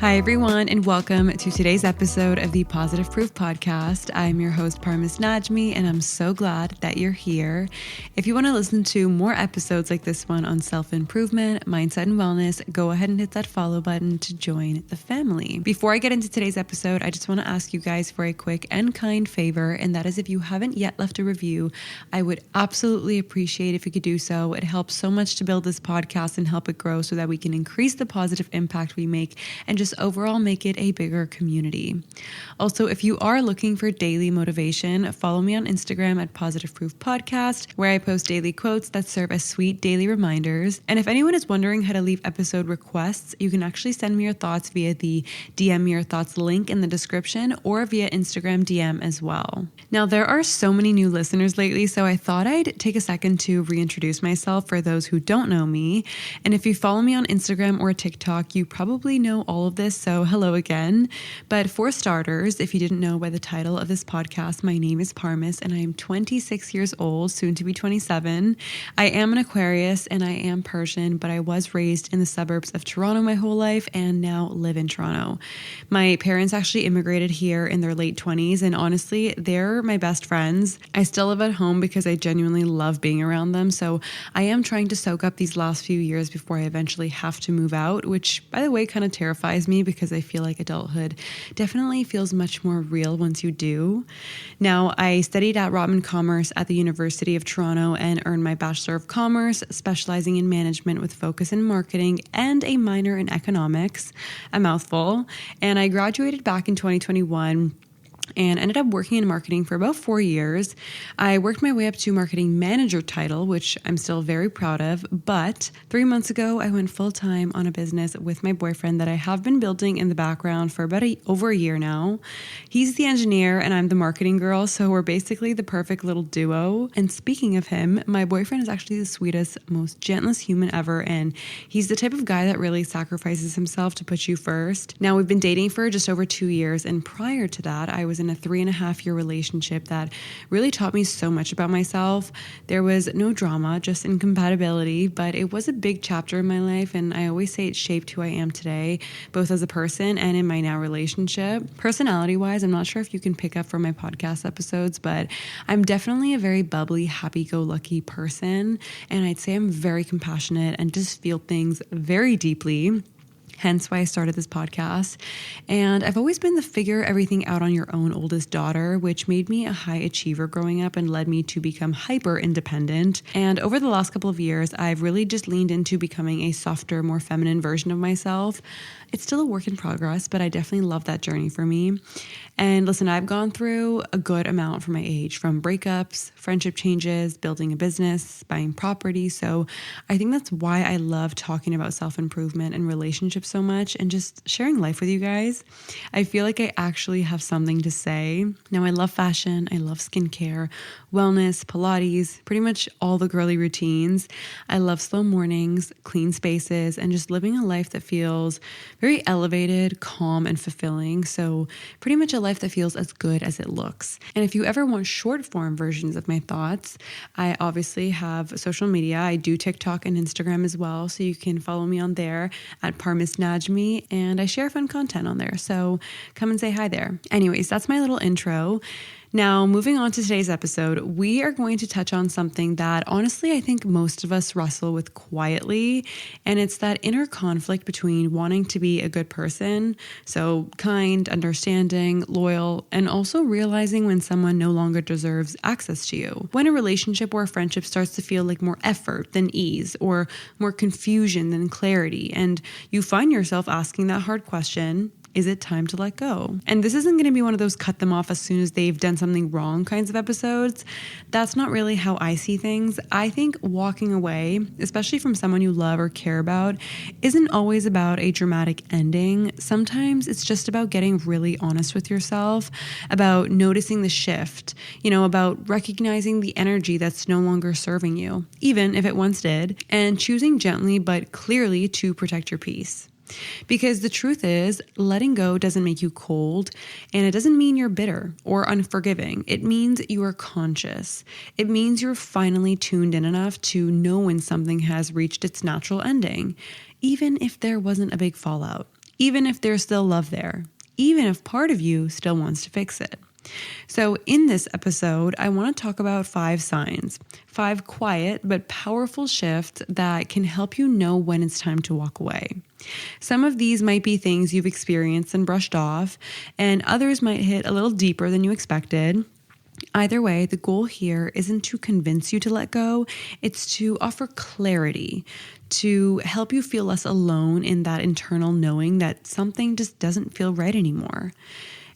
Hi, everyone, and welcome to today's episode of the Positive Proof Podcast. I'm your host, Parmis, and I'm so glad that you're here. If you want to listen to more episodes like this one on self-improvement, mindset, and wellness, go ahead and hit that follow button to join the family. Before I get into today's episode, I just want to ask you guys for a quick and kind favor, and that is if you haven't yet left a review, I would absolutely appreciate if you could do so. It helps so much to build this podcast and help it grow so that we can increase the positive impact we make and just overall make it a bigger community. Also, if you are looking for daily motivation, follow me on Instagram at Positive Proof Podcast, where I post daily quotes that serve as sweet daily reminders. And if anyone is wondering how to leave episode requests, you can actually send me your thoughts via the DM me your thoughts link in the description or via Instagram DM as well. Now, there are so many new listeners lately, so I thought I'd take a second to reintroduce myself for those who don't know me. And if you follow me on Instagram or TikTok, you probably know all of this, so hello again. But for starters, if you didn't know by the title of this podcast, my name is Parmis and I am 26 years old, soon to be 27. I am an Aquarius and I am Persian, but I was raised in the suburbs of Toronto my whole life and now live in Toronto. My parents actually immigrated here in their late 20s, and honestly, they're my best friends. I still live at home because I genuinely love being around them, so I am trying to soak up these last few years before I eventually have to move out, which, by the way, kind of terrifies me because I feel like adulthood definitely feels much more real once you do. Now, I studied at Rotman Commerce at the University of Toronto and earned my Bachelor of Commerce, specializing in management with focus in marketing and a minor in economics, a mouthful. And I graduated back in 2021 and ended up working in marketing for about 4 years. I worked my way up to marketing manager title, which I'm still very proud of. But 3 months ago, I went full-time on a business with my boyfriend that I have been building in the background for about over a year now. He's the engineer and I'm the marketing girl, so we're basically the perfect little duo. And speaking of him, my boyfriend is actually the sweetest, most gentlest human ever, and he's the type of guy that really sacrifices himself to put you first. Now, we've been dating for just over 2 years, and prior to that, I was in a 3.5-year relationship that really taught me so much about myself. There was no drama, just incompatibility, but it was a big chapter in my life, and I always say it shaped who I am today, both as a person and in my now relationship. Personality-wise, I'm not sure if you can pick up from my podcast episodes, but I'm definitely a very bubbly, happy-go-lucky person, and I'd say I'm very compassionate and just feel things very deeply. Hence why I started this podcast. And I've always been the figure everything out on your own oldest daughter, which made me a high achiever growing up and led me to become hyper independent. And over the last couple of years, I've really just leaned into becoming a softer, more feminine version of myself. It's still a work in progress, but I definitely love that journey for me. And listen, I've gone through a good amount for my age, from breakups, friendship changes, building a business, buying property. So I think that's why I love talking about self-improvement and relationships so much and just sharing life with you guys. I feel like I actually have something to say. Now, I love fashion. I love skincare, wellness, Pilates, pretty much all the girly routines. I love slow mornings, clean spaces, and just living a life that feels very elevated, calm, and fulfilling. So pretty much a life that feels as good as it looks. And if you ever want short form versions of my thoughts, I obviously have social media. I do TikTok and Instagram as well. So you can follow me on there at Parmis, and I share fun content on there. So come and say hi there. Anyways, that's my little intro. Now, moving on to today's episode, we are going to touch on something that honestly, I think most of us wrestle with quietly, and it's that inner conflict between wanting to be a good person, so kind, understanding, loyal, and also realizing when someone no longer deserves access to you. When a relationship or a friendship starts to feel like more effort than ease, or more confusion than clarity, and you find yourself asking that hard question, is it time to let go? And this isn't going to be one of those cut them off as soon as they've done something wrong kinds of episodes. That's not really how I see things. I think walking away, especially from someone you love or care about, isn't always about a dramatic ending. Sometimes it's just about getting really honest with yourself, about noticing the shift, about recognizing the energy that's no longer serving you, even if it once did, and choosing gently but clearly to protect your peace. Because the truth is, letting go doesn't make you cold, and it doesn't mean you're bitter or unforgiving. It means you are conscious. It means you're finally tuned in enough to know when something has reached its natural ending, even if there wasn't a big fallout. even if there's still love there, even if part of you still wants to fix it. So in this episode, I want to talk about 5 signs, 5 quiet but powerful shifts that can help you know when it's time to walk away. Some of these might be things you've experienced and brushed off, and others might hit a little deeper than you expected. Either way, the goal here isn't to convince you to let go, it's to offer clarity, to help you feel less alone in that internal knowing that something just doesn't feel right anymore.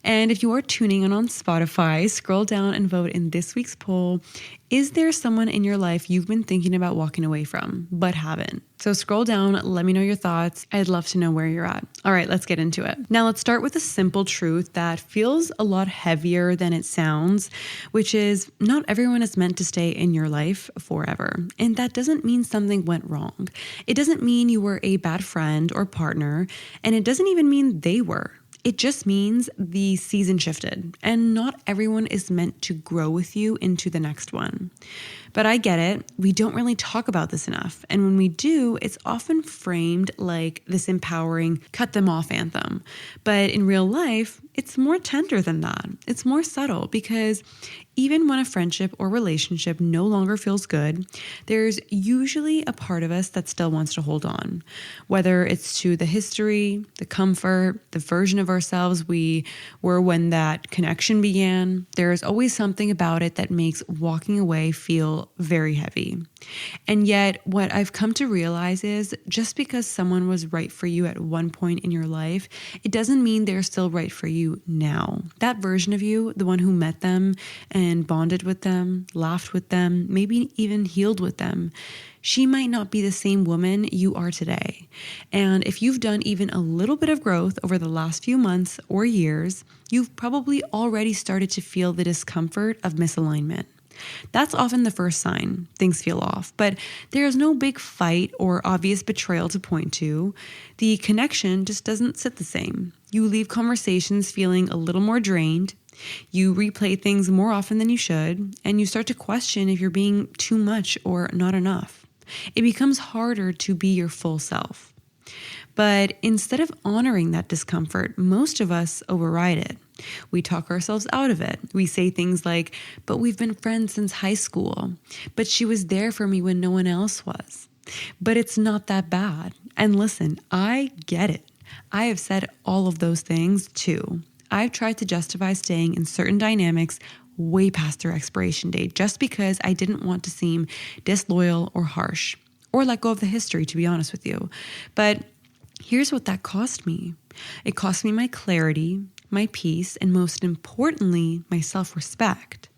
And if you are tuning in on Spotify, scroll down and vote in this week's poll. Is there someone in your life you've been thinking about walking away from, but haven't? So scroll down, let me know your thoughts. I'd love to know where you're at. All right, let's get into it. Now let's start with a simple truth that feels a lot heavier than it sounds, which is not everyone is meant to stay in your life forever. And that doesn't mean something went wrong. It doesn't mean you were a bad friend or partner, and it doesn't even mean they were. It just means the season shifted, and not everyone is meant to grow with you into the next one. But I get it. We don't really talk about this enough. And when we do, it's often framed like this empowering cut them off anthem. But in real life, it's more tender than that. It's more subtle because even when a friendship or relationship no longer feels good, there's usually a part of us that still wants to hold on. Whether it's to the history, the comfort, the version of ourselves we were when that connection began, there's always something about it that makes walking away feel very heavy. And yet, what I've come to realize is just because someone was right for you at one point in your life, it doesn't mean they're still right for you now. That version of you, the one who met them and bonded with them, laughed with them, maybe even healed with them, she might not be the same woman you are today. And if you've done even a little bit of growth over the last few months or years, you've probably already started to feel the discomfort of misalignment. That's often the first sign things feel off, but there's no big fight or obvious betrayal to point to. The connection just doesn't sit the same. You leave conversations feeling a little more drained. You replay things more often than you should, and you start to question if you're being too much or not enough. It becomes harder to be your full self. But instead of honoring that discomfort, most of us override it. We talk ourselves out of it. We say things like, but we've been friends since high school. But she was there for me when no one else was. But it's not that bad. And listen, I get it. I have said all of those things too. I've tried to justify staying in certain dynamics way past their expiration date just because I didn't want to seem disloyal or harsh, or let go of the history, to be honest with you. But here's what that cost me. It cost me my clarity, my peace, and most importantly, my self-respect.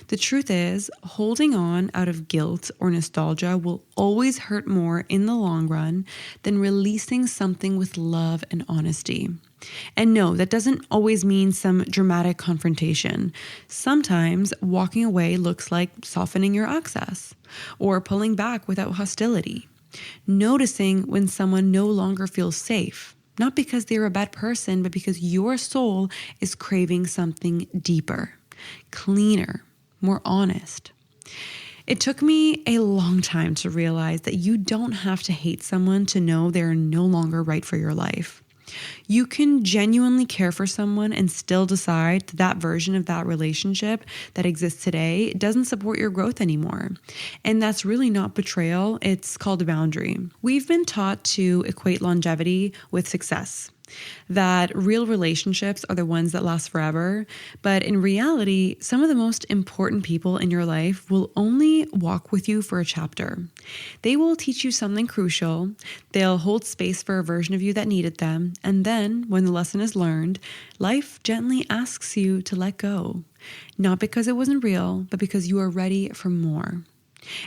The truth is, holding on out of guilt or nostalgia will always hurt more in the long run than releasing something with love and honesty. And no, that doesn't always mean some dramatic confrontation. Sometimes walking away looks like softening your access or pulling back without hostility. Noticing when someone no longer feels safe, not because they're a bad person, but because your soul is craving something deeper, cleaner, more honest. It took me a long time to realize that you don't have to hate someone to know they're no longer right for your life. You can genuinely care for someone and still decide that version of that relationship that exists today doesn't support your growth anymore. And that's really not betrayal, it's called a boundary. We've been taught to equate longevity with success, that real relationships are the ones that last forever. But in reality, some of the most important people in your life will only walk with you for a chapter. They will teach you something crucial. They'll hold space for a version of you that needed them. And then when the lesson is learned, life gently asks you to let go. Not because it wasn't real, but because you are ready for more.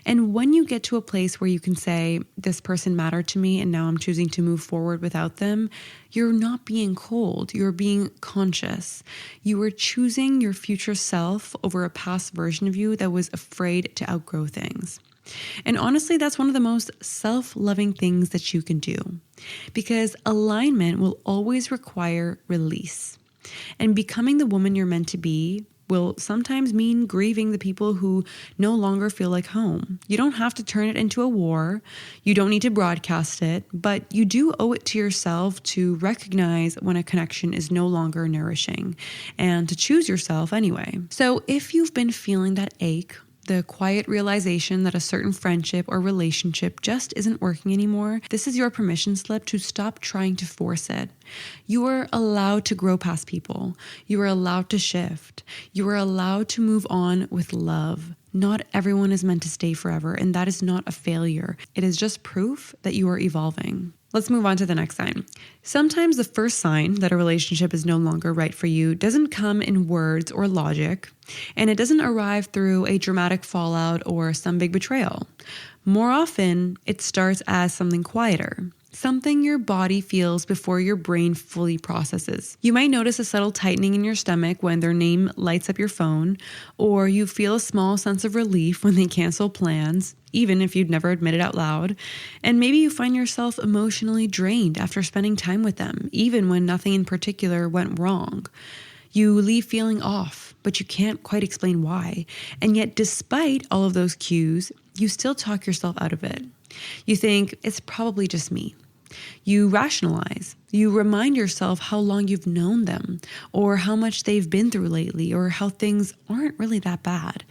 And when you get to a place where you can say, this person mattered to me and now I'm choosing to move forward without them, you're not being cold, you're being conscious. You are choosing your future self over a past version of you that was afraid to outgrow things. And honestly, that's one of the most self-loving things that you can do, because alignment will always require release. And becoming the woman you're meant to be will sometimes mean grieving the people who no longer feel like home. You don't have to turn it into a war. You don't need to broadcast it, but you do owe it to yourself to recognize when a connection is no longer nourishing and to choose yourself anyway. So if you've been feeling that ache, the quiet realization that a certain friendship or relationship just isn't working anymore, this is your permission slip to stop trying to force it. You are allowed to grow past people. You are allowed to shift. You are allowed to move on with love. Not everyone is meant to stay forever, and that is not a failure. It is just proof that you are evolving. Let's move on to the next sign. Sometimes the first sign that a relationship is no longer right for you doesn't come in words or logic, and it doesn't arrive through a dramatic fallout or some big betrayal. More often, it starts as something quieter, something your body feels before your brain fully processes. You might notice a subtle tightening in your stomach when their name lights up your phone, or you feel a small sense of relief when they cancel plans, even if you'd never admit it out loud. And maybe you find yourself emotionally drained after spending time with them, even when nothing in particular went wrong. You leave feeling off, but you can't quite explain why. And yet, despite all of those cues, you still talk yourself out of it. You think, it's probably just me. You rationalize. You remind yourself how long you've known them, or how much they've been through lately, or how things aren't really that bad.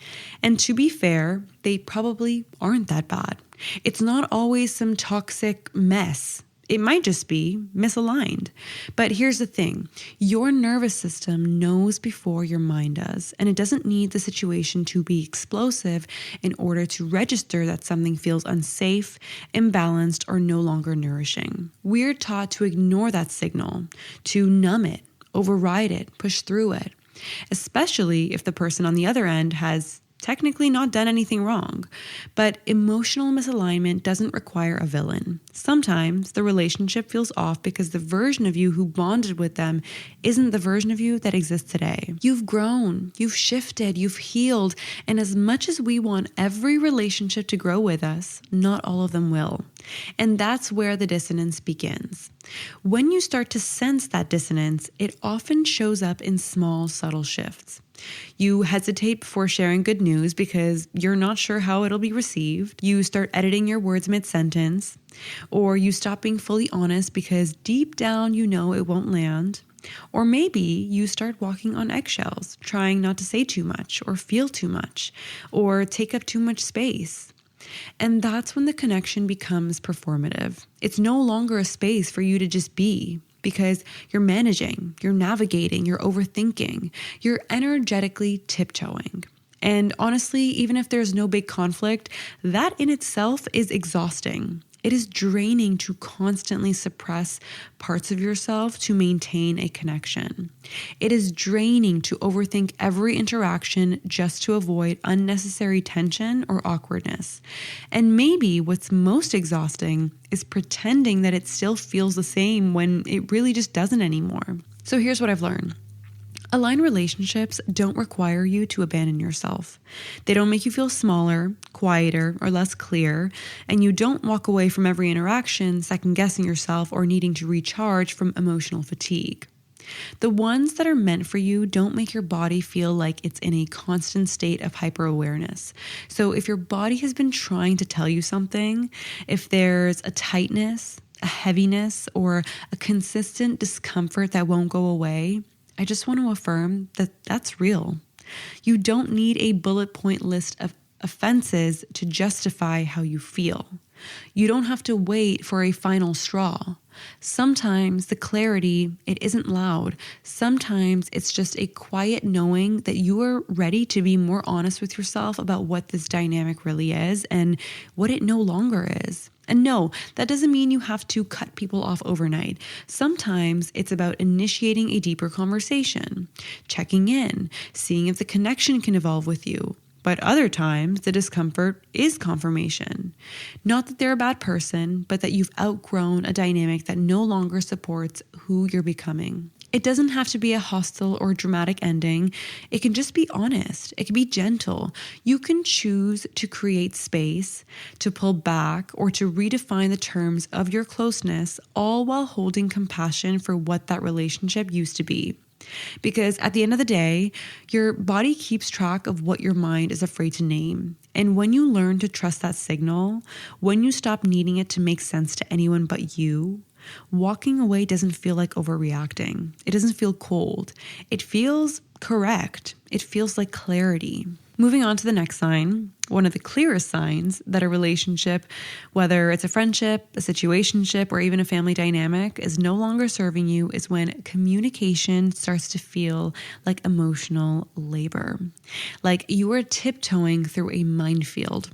And to be fair, they probably aren't that bad. It's not always some toxic mess. It might just be misaligned. But here's the thing. Your nervous system knows before your mind does, and it doesn't need the situation to be explosive in order to register that something feels unsafe, imbalanced, or no longer nourishing. We're taught to ignore that signal, to numb it, override it, push through it, especially if the person on the other end has technically not done anything wrong. But emotional misalignment doesn't require a villain. Sometimes the relationship feels off because the version of you who bonded with them isn't the version of you that exists today. You've grown, you've shifted, you've healed, and as much as we want every relationship to grow with us, not all of them will. And that's where the dissonance begins. When you start to sense that dissonance, it often shows up in small, subtle shifts. You hesitate before sharing good news because you're not sure how it'll be received. You start editing your words mid-sentence, or you stop being fully honest because deep down you know it won't land. Or maybe you start walking on eggshells, trying not to say too much or feel too much or take up too much space. And that's when the connection becomes performative. It's no longer a space for you to just be, because you're managing, you're navigating, you're overthinking, you're energetically tiptoeing. And honestly, even if there's no big conflict, that in itself is exhausting. It is draining to constantly suppress parts of yourself to maintain a connection. It is draining to overthink every interaction just to avoid unnecessary tension or awkwardness. And maybe what's most exhausting is pretending that it still feels the same when it really just doesn't anymore. So here's what I've learned. Aligned relationships don't require you to abandon yourself. They don't make you feel smaller, quieter, or less clear, and you don't walk away from every interaction second-guessing yourself or needing to recharge from emotional fatigue. The ones that are meant for you don't make your body feel like it's in a constant state of hyper-awareness. So if your body has been trying to tell you something, if there's a tightness, a heaviness, or a consistent discomfort that won't go away, I just want to affirm that that's real. You don't need a bullet point list of offenses to justify how you feel. You don't have to wait for a final straw. Sometimes the clarity, it isn't loud. Sometimes it's just a quiet knowing that you are ready to be more honest with yourself about what this dynamic really is and what it no longer is. And no, that doesn't mean you have to cut people off overnight. Sometimes it's about initiating a deeper conversation, checking in, seeing if the connection can evolve with you. But other times, the discomfort is confirmation. Not that they're a bad person, but that you've outgrown a dynamic that no longer supports who you're becoming. It doesn't have to be a hostile or dramatic ending. It can just be honest. It can be gentle. You can choose to create space, to pull back, or to redefine the terms of your closeness, all while holding compassion for what that relationship used to be. Because at the end of the day, your body keeps track of what your mind is afraid to name. And when you learn to trust that signal, when you stop needing it to make sense to anyone but you, walking away doesn't feel like overreacting. It doesn't feel cold. It feels correct. It feels like clarity. Moving on to the next sign, one of the clearest signs that a relationship, whether it's a friendship, a situationship, or even a family dynamic, is no longer serving you is when communication starts to feel like emotional labor. Like you are tiptoeing through a minefield.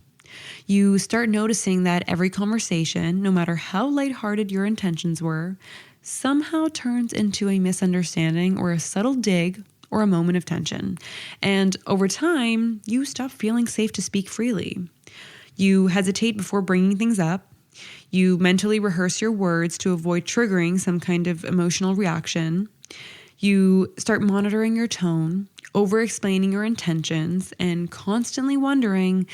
You start noticing that every conversation, no matter how lighthearted your intentions were, somehow turns into a misunderstanding or a subtle dig or a moment of tension. And over time, you stop feeling safe to speak freely. You hesitate before bringing things up. You mentally rehearse your words to avoid triggering some kind of emotional reaction. You start monitoring your tone, over-explaining your intentions, and constantly wondering,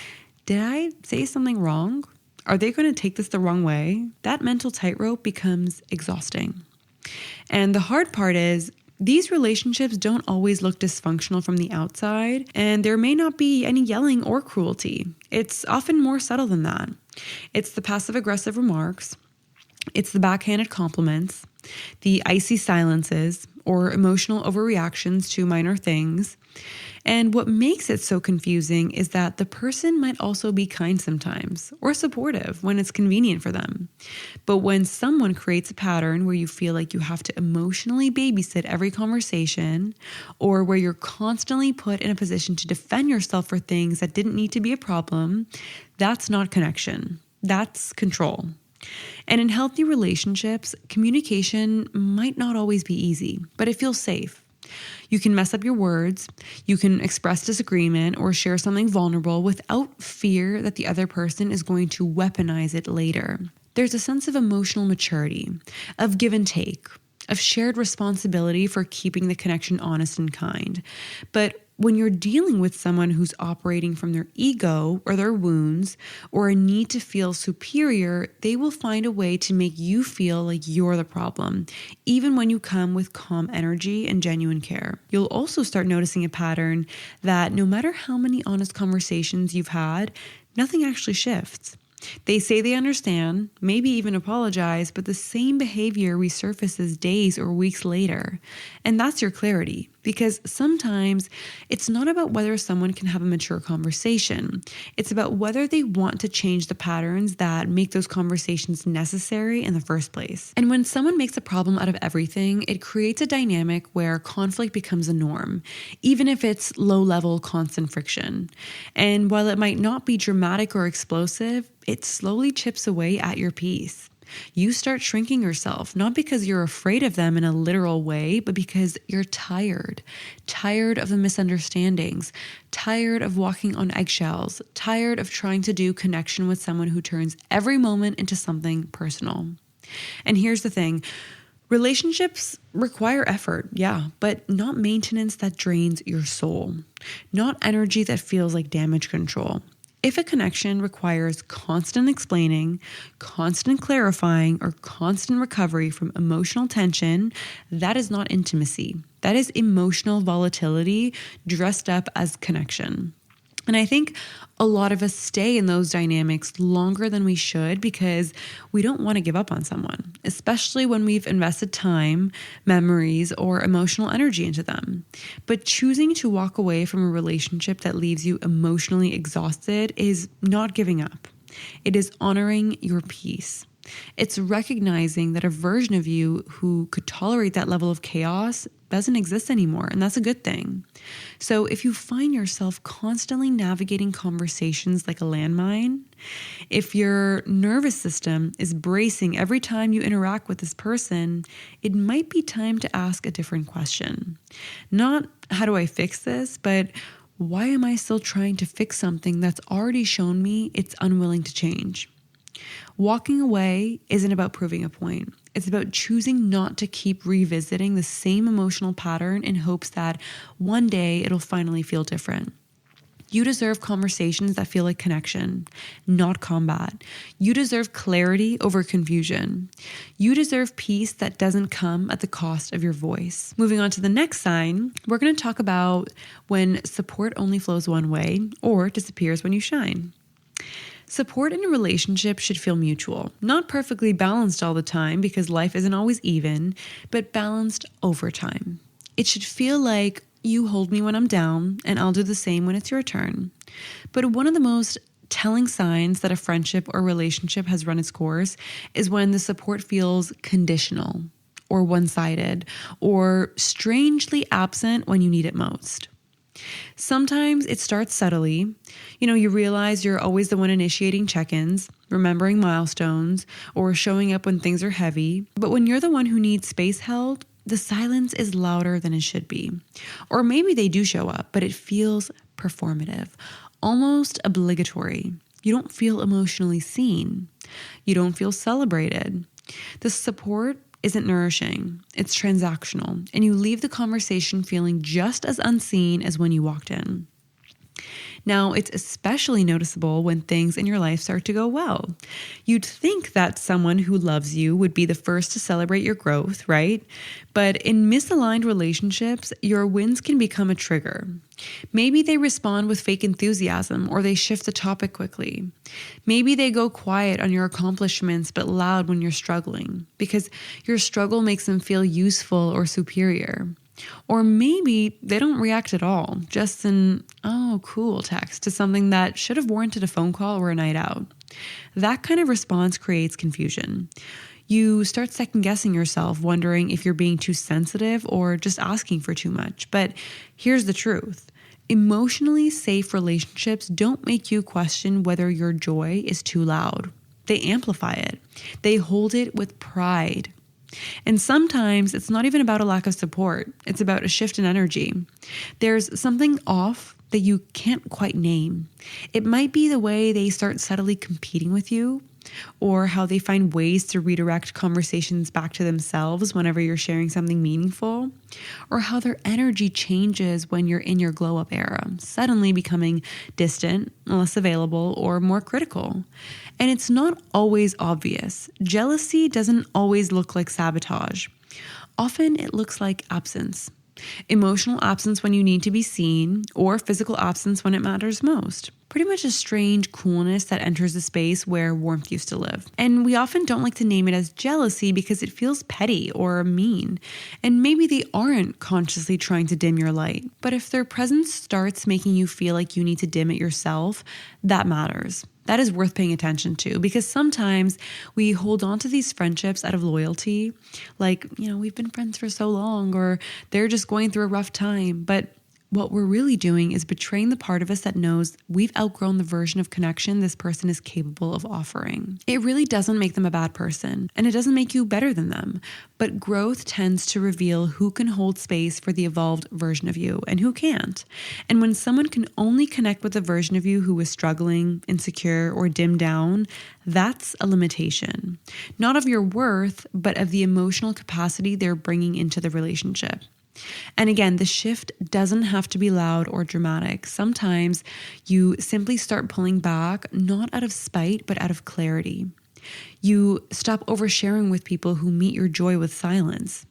did I say something wrong? Are they going to take this the wrong way? That mental tightrope becomes exhausting. And the hard part is, these relationships don't always look dysfunctional from the outside, and there may not be any yelling or cruelty. It's often more subtle than that. It's the passive-aggressive remarks, it's the backhanded compliments, the icy silences, or emotional overreactions to minor things. And what makes it so confusing is that the person might also be kind sometimes or supportive when it's convenient for them. But when someone creates a pattern where you feel like you have to emotionally babysit every conversation, or where you're constantly put in a position to defend yourself for things that didn't need to be a problem, that's not connection. That's control. And in healthy relationships, communication might not always be easy, but it feels safe. You can mess up your words, you can express disagreement or share something vulnerable without fear that the other person is going to weaponize it later. There's a sense of emotional maturity, of give and take, of shared responsibility for keeping the connection honest and kind. But when you're dealing with someone who's operating from their ego or their wounds or a need to feel superior, they will find a way to make you feel like you're the problem, even when you come with calm energy and genuine care. You'll also start noticing a pattern that no matter how many honest conversations you've had, nothing actually shifts. They say they understand, maybe even apologize, but the same behavior resurfaces days or weeks later. And that's your clarity, because sometimes it's not about whether someone can have a mature conversation. It's about whether they want to change the patterns that make those conversations necessary in the first place. And when someone makes a problem out of everything, it creates a dynamic where conflict becomes a norm, even if it's low-level, constant friction. And while it might not be dramatic or explosive, it slowly chips away at your peace. You start shrinking yourself, not because you're afraid of them in a literal way, but because you're tired of the misunderstandings, tired of walking on eggshells, tired of trying to do connection with someone who turns every moment into something personal. And here's the thing. Relationships require effort, yeah, but not maintenance that drains your soul, not energy that feels like damage control. If a connection requires constant explaining, constant clarifying, or constant recovery from emotional tension, that is not intimacy. That is emotional volatility dressed up as connection. And I think a lot of us stay in those dynamics longer than we should because we don't want to give up on someone, especially when we've invested time, memories, or emotional energy into them. But choosing to walk away from a relationship that leaves you emotionally exhausted is not giving up. It is honoring your peace. It's recognizing that a version of you who could tolerate that level of chaos doesn't exist anymore, and that's a good thing. So if you find yourself constantly navigating conversations like a landmine, if your nervous system is bracing every time you interact with this person, it might be time to ask a different question. Not, how do I fix this, but why am I still trying to fix something that's already shown me it's unwilling to change? Walking away isn't about proving a point. It's about choosing not to keep revisiting the same emotional pattern in hopes that one day it'll finally feel different. You deserve conversations that feel like connection, not combat. You deserve clarity over confusion. You deserve peace that doesn't come at the cost of your voice. Moving on to the next sign, we're going to talk about when support only flows one way or disappears when you shine. Support in a relationship should feel mutual, not perfectly balanced all the time because life isn't always even, but balanced over time. It should feel like you hold me when I'm down, and I'll do the same when it's your turn. But one of the most telling signs that a friendship or relationship has run its course is when the support feels conditional or one-sided or strangely absent when you need it most. Sometimes it starts subtly. You realize you're always the one initiating check-ins, remembering milestones, or showing up when things are heavy. But when you're the one who needs space held, the silence is louder than it should be. Or maybe they do show up, but it feels performative, almost obligatory. You don't feel emotionally seen. You don't feel celebrated. The support isn't nourishing. It's transactional, and you leave the conversation feeling just as unseen as when you walked in. Now, it's especially noticeable when things in your life start to go well. You'd think that someone who loves you would be the first to celebrate your growth, right? But in misaligned relationships, your wins can become a trigger. Maybe they respond with fake enthusiasm or they shift the topic quickly. Maybe they go quiet on your accomplishments but loud when you're struggling because your struggle makes them feel useful or superior. Or maybe they don't react at all, just an, "oh, cool" text to something that should have warranted a phone call or a night out. That kind of response creates confusion. You start second guessing yourself, wondering if you're being too sensitive or just asking for too much. But here's the truth. Emotionally safe relationships don't make you question whether your joy is too loud. They amplify it. They hold it with pride. And sometimes it's not even about a lack of support. It's about a shift in energy. There's something off that you can't quite name. It might be the way they start subtly competing with you, or how they find ways to redirect conversations back to themselves whenever you're sharing something meaningful, or how their energy changes when you're in your glow-up era, suddenly becoming distant, less available, or more critical. And it's not always obvious. Jealousy doesn't always look like sabotage. Often it looks like absence. Emotional absence when you need to be seen, or physical absence when it matters most. Pretty much a strange coolness that enters a space where warmth used to live. And we often don't like to name it as jealousy because it feels petty or mean. And maybe they aren't consciously trying to dim your light. But if their presence starts making you feel like you need to dim it yourself, that matters. That is worth paying attention to, because sometimes we hold on to these friendships out of loyalty, like, we've been friends for so long, or they're just going through a rough time. But what we're really doing is betraying the part of us that knows we've outgrown the version of connection this person is capable of offering. It really doesn't make them a bad person, and it doesn't make you better than them. But growth tends to reveal who can hold space for the evolved version of you and who can't. And when someone can only connect with a version of you who is struggling, insecure, or dimmed down, that's a limitation. Not of your worth, but of the emotional capacity they're bringing into the relationship. And again, the shift doesn't have to be loud or dramatic. Sometimes you simply start pulling back, not out of spite, but out of clarity. You stop oversharing with people who meet your joy with silence.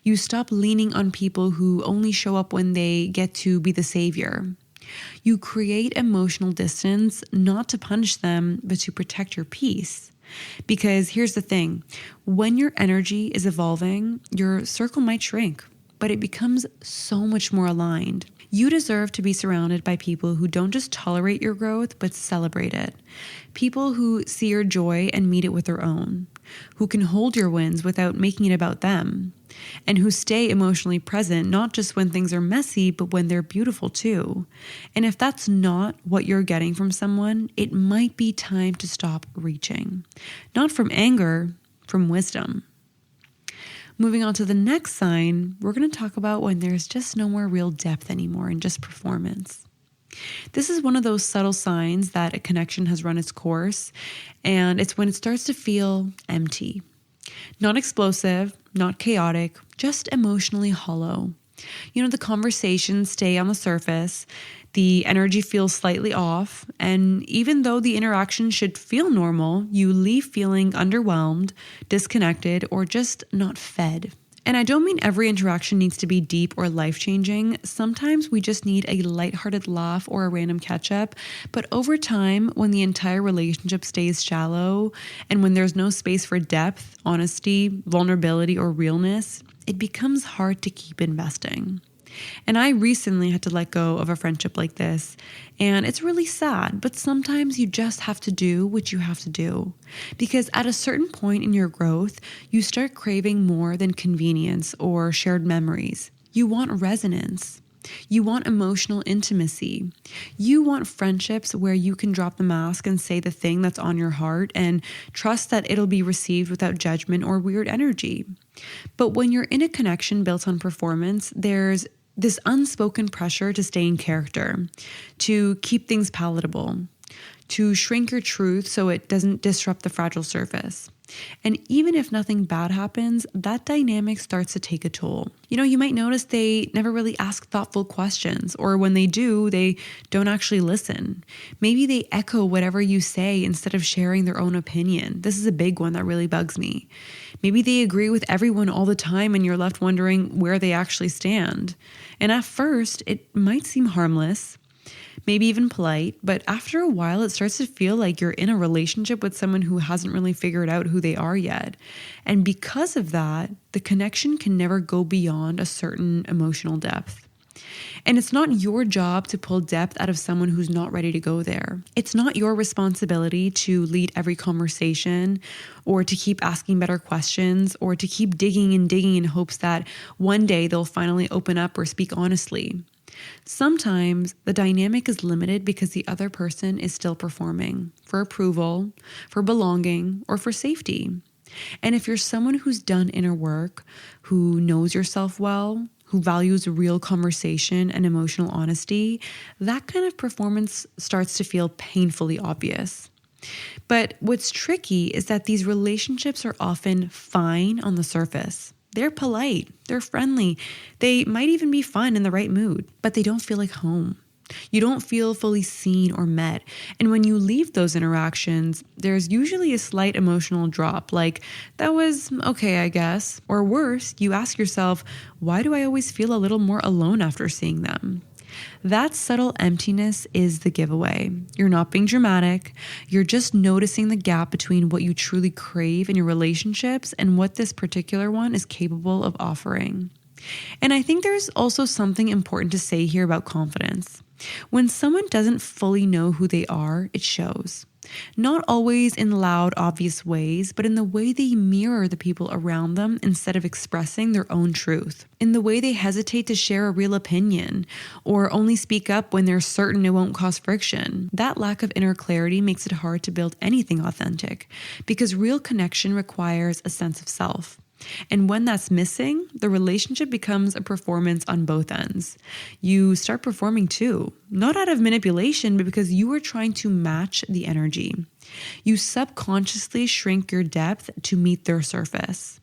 You stop leaning on people who only show up when they get to be the savior. You create emotional distance, not to punish them, but to protect your peace. Because here's the thing, when your energy is evolving, your circle might shrink, but it becomes so much more aligned. You deserve to be surrounded by people who don't just tolerate your growth, but celebrate it. People who see your joy and meet it with their own, who can hold your wins without making it about them, and who stay emotionally present, not just when things are messy, but when they're beautiful too. And if that's not what you're getting from someone, it might be time to stop reaching. Not from anger, from wisdom. Moving on to the next sign, we're going to talk about when there's just no more real depth anymore and just performance. This is one of those subtle signs that a connection has run its course, and it's when it starts to feel empty. Not explosive, not chaotic, just emotionally hollow. The conversations stay on the surface. The energy feels slightly off, and even though the interaction should feel normal, you leave feeling underwhelmed, disconnected, or just not fed. And I don't mean every interaction needs to be deep or life-changing. Sometimes we just need a lighthearted laugh or a random catch-up. But over time, when the entire relationship stays shallow and when there's no space for depth, honesty, vulnerability, or realness, it becomes hard to keep investing. And I recently had to let go of a friendship like this, and it's really sad, but sometimes you just have to do what you have to do. Because at a certain point in your growth, you start craving more than convenience or shared memories. You want resonance. You want emotional intimacy. You want friendships where you can drop the mask and say the thing that's on your heart and trust that it'll be received without judgment or weird energy. But when you're in a connection built on performance, there's this unspoken pressure to stay in character, to keep things palatable, to shrink your truth so it doesn't disrupt the fragile surface. And even if nothing bad happens, that dynamic starts to take a toll. You might notice they never really ask thoughtful questions, or when they do, they don't actually listen. Maybe they echo whatever you say instead of sharing their own opinion. This is a big one that really bugs me. Maybe they agree with everyone all the time and you're left wondering where they actually stand. And at first, it might seem harmless, maybe even polite, but after a while, it starts to feel like you're in a relationship with someone who hasn't really figured out who they are yet. And because of that, the connection can never go beyond a certain emotional depth. And it's not your job to pull depth out of someone who's not ready to go there. It's not your responsibility to lead every conversation or to keep asking better questions or to keep digging and digging in hopes that one day they'll finally open up or speak honestly. Sometimes the dynamic is limited because the other person is still performing for approval, for belonging, or for safety. And if you're someone who's done inner work, who knows yourself well, who values real conversation and emotional honesty, that kind of performance starts to feel painfully obvious. But what's tricky is that these relationships are often fine on the surface. They're polite, they're friendly, they might even be fun in the right mood, but they don't feel like home. You don't feel fully seen or met. And when you leave those interactions, there's usually a slight emotional drop, like, that was okay, I guess. Or worse, you ask yourself, why do I always feel a little more alone after seeing them? That subtle emptiness is the giveaway. You're not being dramatic. You're just noticing the gap between what you truly crave in your relationships and what this particular one is capable of offering. And I think there's also something important to say here about confidence. When someone doesn't fully know who they are, it shows. Not always in loud, obvious ways, but in the way they mirror the people around them instead of expressing their own truth. In the way they hesitate to share a real opinion, or only speak up when they're certain it won't cause friction. That lack of inner clarity makes it hard to build anything authentic, because real connection requires a sense of self. And when that's missing, the relationship becomes a performance on both ends. You start performing too, not out of manipulation, but because you are trying to match the energy. You subconsciously shrink your depth to meet their surface.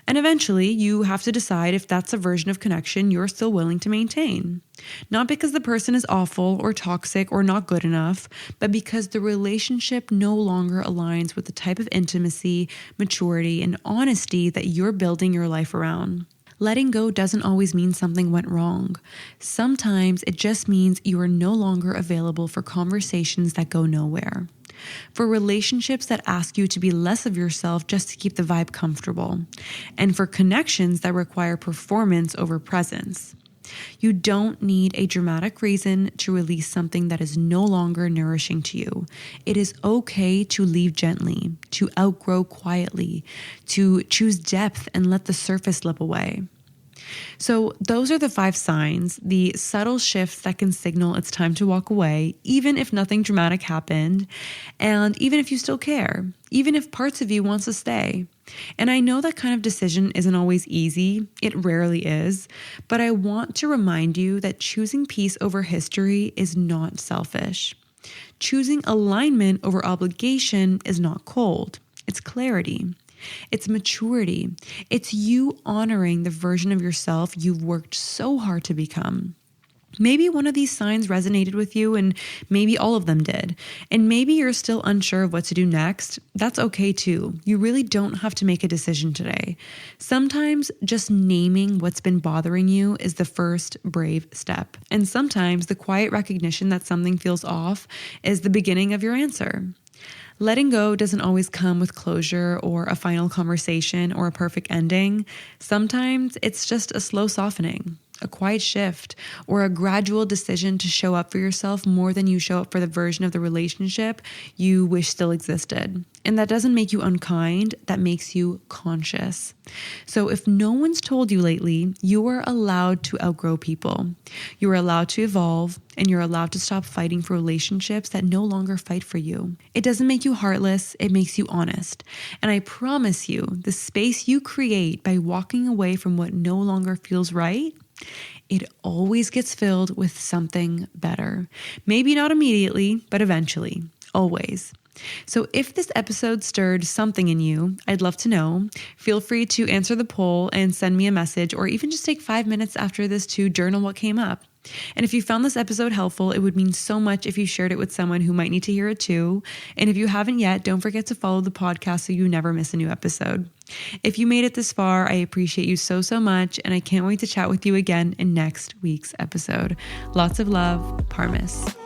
And eventually, you have to decide if that's a version of connection you're still willing to maintain. Not because the person is awful or toxic or not good enough, but because the relationship no longer aligns with the type of intimacy, maturity, and honesty that you're building your life around. Letting go doesn't always mean something went wrong. Sometimes it just means you are no longer available for conversations that go nowhere. For relationships that ask you to be less of yourself just to keep the vibe comfortable. And for connections that require performance over presence. You don't need a dramatic reason to release something that is no longer nourishing to you. It is okay to leave gently, to outgrow quietly, to choose depth and let the surface slip away. So those are the 5 signs, the subtle shifts that can signal it's time to walk away, even if nothing dramatic happened, and even if you still care, even if parts of you wants to stay. And I know that kind of decision isn't always easy, it rarely is, but I want to remind you that choosing peace over history is not selfish. Choosing alignment over obligation is not cold, it's clarity. It's maturity. It's you honoring the version of yourself you've worked so hard to become. Maybe one of these signs resonated with you and maybe all of them did. And maybe you're still unsure of what to do next. That's okay too. You really don't have to make a decision today. Sometimes just naming what's been bothering you is the first brave step. And sometimes the quiet recognition that something feels off is the beginning of your answer. Letting go doesn't always come with closure or a final conversation or a perfect ending. Sometimes it's just a slow softening, a quiet shift, or a gradual decision to show up for yourself more than you show up for the version of the relationship you wish still existed. And that doesn't make you unkind, that makes you conscious. So if no one's told you lately, you are allowed to outgrow people. You are allowed to evolve, and you're allowed to stop fighting for relationships that no longer fight for you. It doesn't make you heartless, it makes you honest. And I promise you, the space you create by walking away from what no longer feels right, it always gets filled with something better. Maybe not immediately, but eventually, always. So if this episode stirred something in you, I'd love to know. Feel free to answer the poll and send me a message, or even just take 5 minutes after this to journal what came up. And if you found this episode helpful, it would mean so much if you shared it with someone who might need to hear it too. And if you haven't yet, don't forget to follow the podcast so you never miss a new episode. If you made it this far, I appreciate you so, so much, and I can't wait to chat with you again in next week's episode. Lots of love, Parmis.